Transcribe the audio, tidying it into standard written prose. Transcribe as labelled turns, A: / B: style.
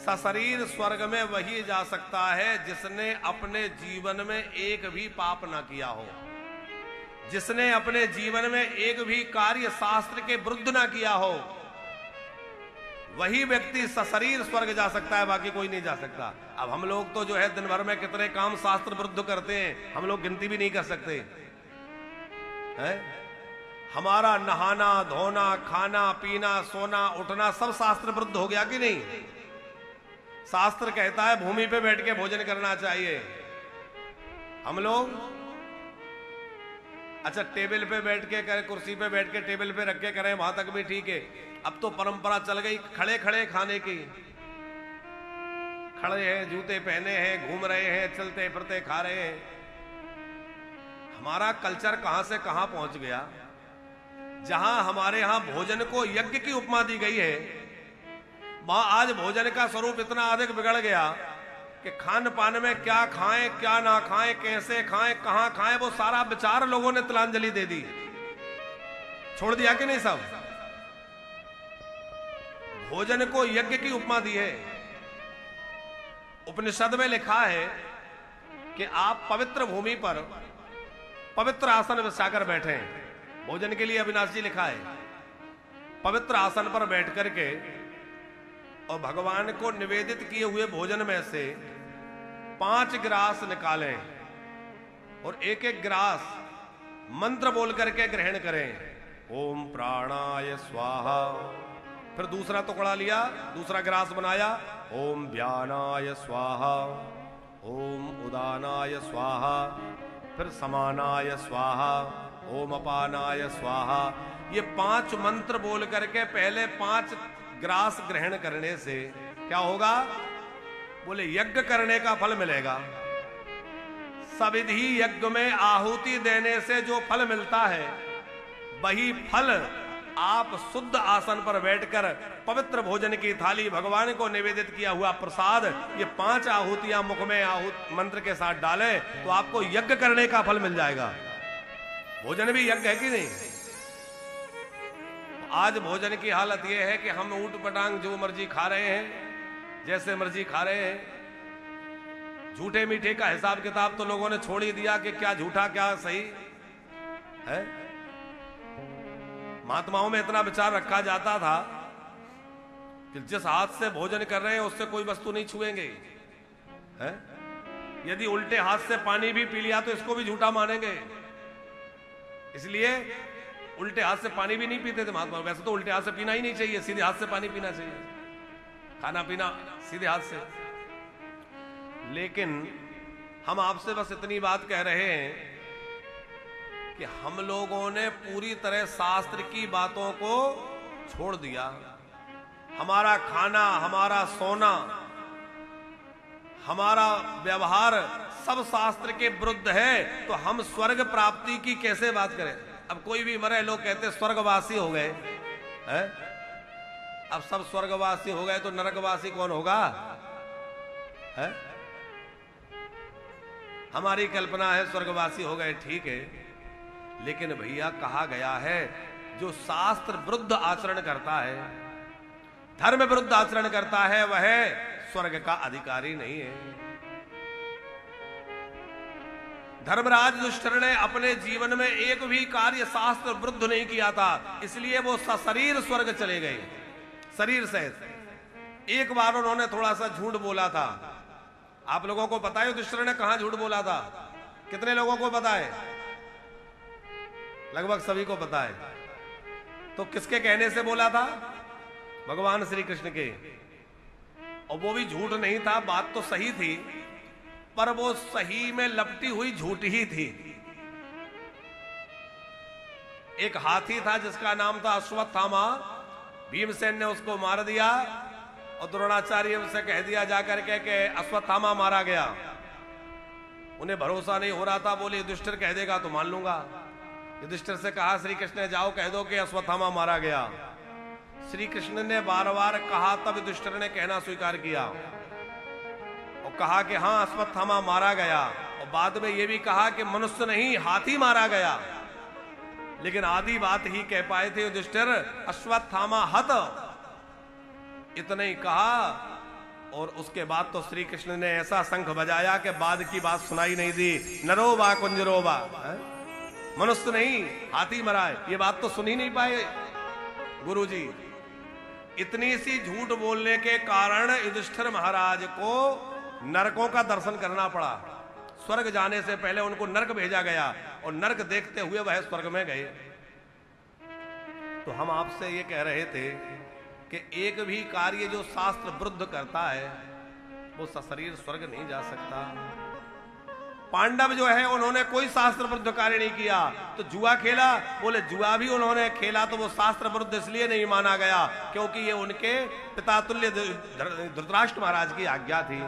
A: सशरीर स्वर्ग में वही जा सकता है जिसने अपने जीवन में एक भी पाप ना किया हो, जिसने अपने जीवन में एक भी कार्य शास्त्र के विरुद्ध ना किया हो, वही व्यक्ति सशरीर स्वर्ग जा सकता है, बाकी कोई नहीं जा सकता। अब हम लोग तो जो है दिन भर में कितने काम शास्त्र विरुद्ध करते हैं, हम लोग गिनती भी नहीं कर सकते है? हमारा नहाना धोना खाना पीना सोना उठना सब शास्त्र विरुद्ध हो गया कि नहीं? शास्त्र कहता है भूमि पे बैठ के भोजन करना चाहिए, हम लोग अच्छा टेबल पे बैठ के करें, कुर्सी पे बैठ के टेबल पे रख के करें, वहां तक भी ठीक है। अब तो परंपरा चल गई खड़े खड़े खाने की, खड़े हैं, जूते पहने हैं, घूम रहे हैं, चलते फिरते खा रहे हैं। हमारा कल्चर कहां से कहां पहुंच गया। जहां हमारे यहां भोजन को यज्ञ की उपमा दी गई है, वहां आज भोजन का स्वरूप इतना अधिक बिगड़ गया कि खान पान में क्या खाएं क्या ना खाएं, कैसे खाएं कहां खाएं, वो सारा विचार लोगों ने तिलांजलि दे दी, छोड़ दिया कि नहीं? सब भोजन को यज्ञ की उपमा दी है। उपनिषद में लिखा है कि आप पवित्र भूमि पर पवित्र आसन बिछाकर बैठे हैं। भोजन के लिए अविनाश जी लिखा है, पवित्र आसन पर बैठ करके और भगवान को निवेदित किए हुए भोजन में से 5 गिलास निकालें और एक एक गिलास मंत्र बोल करके ग्रहण करें। ओम प्राणाय स्वाहा। फिर दूसरा टुकड़ा लिया, दूसरा गिलास बनाया, ओम व्यानाय स्वाहा, ओम उदानाय स्वाहा, फिर समानाय स्वाहा, ओम अपानाय स्वाहा। ये 5 मंत्र बोल करके पहले 5 ग्रास ग्रहण करने से क्या होगा? बोले यज्ञ करने का फल मिलेगा। सविधि यज्ञ में आहुति देने से जो फल मिलता है, वही फल आप शुद्ध आसन पर बैठकर पवित्र भोजन की थाली, भगवान को निवेदित किया हुआ प्रसाद, ये 5 आहुतियां मुख में मंत्र के साथ डालें तो आपको यज्ञ करने का फल मिल जाएगा। भोजन भी यज्ञ है कि नहीं? आज भोजन की हालत यह है कि हम ऊट पटांग जो मर्जी खा रहे हैं, जैसे मर्जी खा रहे हैं। झूठे मीठे का हिसाब किताब तो लोगों ने छोड़ ही दिया कि क्या झूठा क्या सही है। महात्माओं में इतना विचार रखा जाता था कि जिस हाथ से भोजन कर रहे हैं उससे कोई वस्तु नहीं छुएंगे, है? यदि उल्टे हाथ से पानी भी पी लिया तो इसको भी झूठा मानेंगे। इसलिए उल्टे हाथ से पानी भी नहीं पीते थे महात्मा। वैसे तो उल्टे हाथ से पीना ही नहीं चाहिए, सीधे हाथ से पानी पीना चाहिए, खाना पीना सीधे हाथ से। लेकिन हम आपसे बस इतनी बात कह रहे हैं कि हम लोगों ने पूरी तरह शास्त्र की बातों को छोड़ दिया। हमारा खाना, हमारा सोना, हमारा व्यवहार सब शास्त्र के विरुद्ध है, तो हम स्वर्ग प्राप्ति की कैसे बात करें? अब कोई भी मरे, लोग कहते स्वर्गवासी हो गए हैं। अब सब स्वर्गवासी हो गए तो नरकवासी कौन होगा? है? हमारी कल्पना है स्वर्गवासी हो गए, ठीक है, लेकिन भैया कहा गया है जो शास्त्र विरुद्ध आचरण करता है, धर्म विरुद्ध आचरण करता है, वह स्वर्ग का अधिकारी नहीं है। धर्मराज युधिष्ठिर ने अपने जीवन में एक भी कार्य शास्त्र विरुद्ध नहीं किया था, इसलिए वो सशरीर स्वर्ग चले गए, शरीर सहित। एक बार उन्होंने थोड़ा सा झूठ बोला था। आप लोगों को पता है युधिष्ठिर ने कहां झूठ बोला था? कितने लोगों को पता है? लगभग सभी को पता है। तो किसके कहने से बोला था? भगवान श्री कृष्ण के। और वो भी झूठ नहीं था, बात तो सही थी, पर वो सही में लपटी हुई झूठ ही थी। एक हाथी था जिसका नाम था अश्वत्थामा। भीमसेन ने उसको मार दिया और द्रोणाचार्य से कह दिया जाकर के अश्वत्थामा मारा गया। उन्हें भरोसा नहीं हो रहा था, बोले युधिष्ठिर कह देगा तो मान लूंगा। युधिष्ठिर से कहा श्री कृष्ण ने जाओ कह दो कि अश्वत्थामा मारा गया। श्री कृष्ण ने बार बार कहा, तब युधिष्ठिर ने कहना स्वीकार किया और कहा कि हाँ अश्वत्थामा मारा गया। और बाद में यह भी कहा कि मनुष्य नहीं हाथी मारा गया। लेकिन आधी बात ही कह पाए थे युधिष्ठिर, अश्वत्थामा हत। इतना ही कहा और उसके बाद तो श्री कृष्ण ने ऐसा शंख बजाया कि बाद की बात सुनाई नहीं दी। नरोबा कुंजरोबा, मनुष्य नहीं हाथी मराए, ये बात तो सुन ही नहीं पाए गुरुजी। इतनी सी झूठ बोलने के कारण युधिष्ठिर महाराज को नरकों का दर्शन करना पड़ा। स्वर्ग जाने से पहले उनको नरक भेजा गया और नरक देखते हुए वह स्वर्ग में गए। तो हम आपसे ये कह रहे थे कि एक भी कार्य जो शास्त्र विरुद्ध करता है वो सशरीर स्वर्ग नहीं जा सकता। पांडव जो है उन्होंने कोई शास्त्र विरुद्ध कार्य नहीं किया, तो जुआ खेला, बोले जुआ भी उन्होंने खेला तो वो शास्त्र विरुद्ध इसलिए नहीं माना गया क्योंकि ये उनके पिता तुल्य धृतराष्ट्र महाराज की आज्ञा थी।